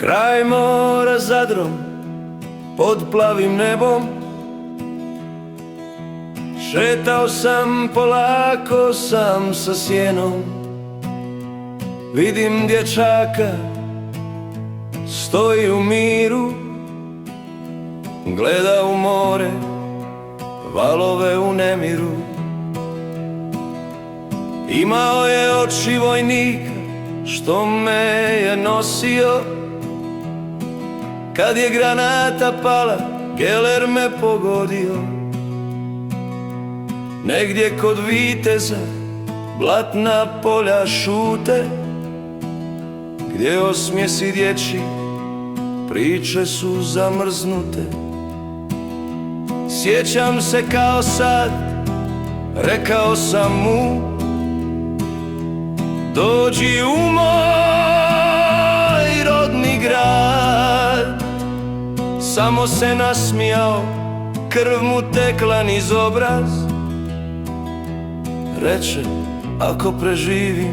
Kraj mora Zadrom, pod plavim nebom, šetao sam polako sam sa sjenom. Vidim dječaka, stoji u miru, gleda u more, valove u nemiru. Imao je oči vojnika, što me je nosio. Kad je granata pala, geler me pogodio. Negdje kod viteza blatna polja šute, gdje osmjesi dječji priče su zamrznute. Sjećam se kao sad, rekao sam mu, dođi u moj rodni grad. Samo se nasmijao, krv mu tekla niz obraz. Reče, ako preživim,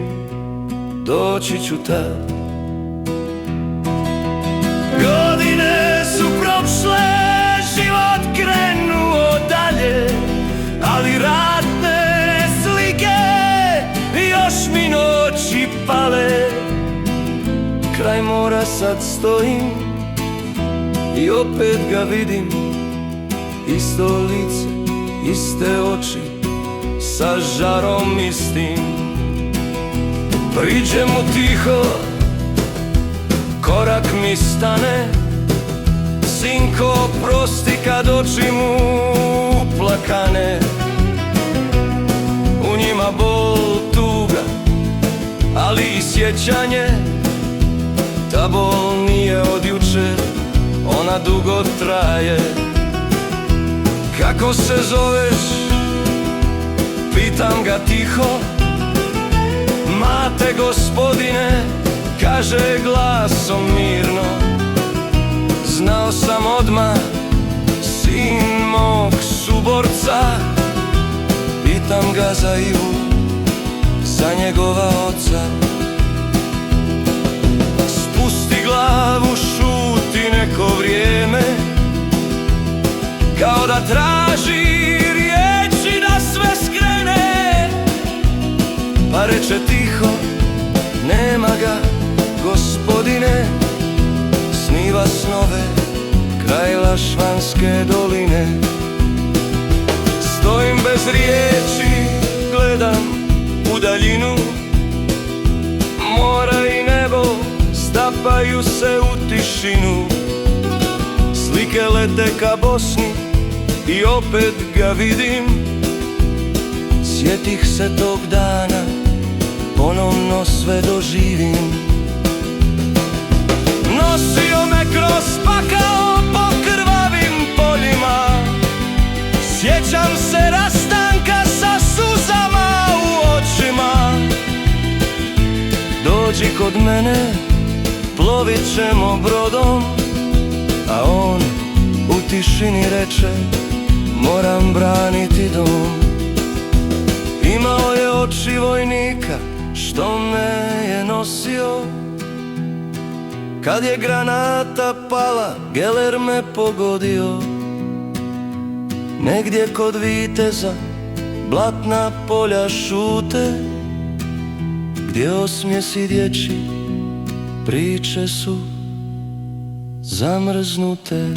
doći ću tad. Godine su prošle, život krenuo dalje, ali ratne slike još mi noći pale. Kraj mora sad stojim i opet ga vidim, isto lice, iste oči, sa žarom istim. Priđem mu tiho, korak mi stane. Sinko, prosti kad oči mu plakane. U njima bol, tuga, ali i sjećanje. Ta bol nije od jučer, ona dugo traje. Kako se zoveš? Pitam ga tiho. Mate, gospodine, kaže glasom mirno. Znao sam odmah, sin mog suborca. Pitam ga za Ivu, za njegova oca. Spusti glavu, šuti neko vrijeme, kao da traži riječi da sve skrene. Pa reče tiho, nema ga, gospodine, sniva snove kraj Lašvanske doline. Stojim bez riječi, gledam u daljinu. Mora i nebo stapaju se u tišinu. Slike lete ka Bosni i opet ga vidim. Sjetih se tog dana, ponovno sve doživim. Nosio me kroz pakao po krvavim poljima. Sjećam se rastanka sa suzama u očima. Dođi kod mene, plovit ćemo brodom. A on u tišini reče, moram braniti dom. Imao je oči vojnika, što me je nosio. Kad je granata pala, geler me pogodio. Negdje kod viteza blatna polja šute, gdje osmjesi dječji priče su zamrznute.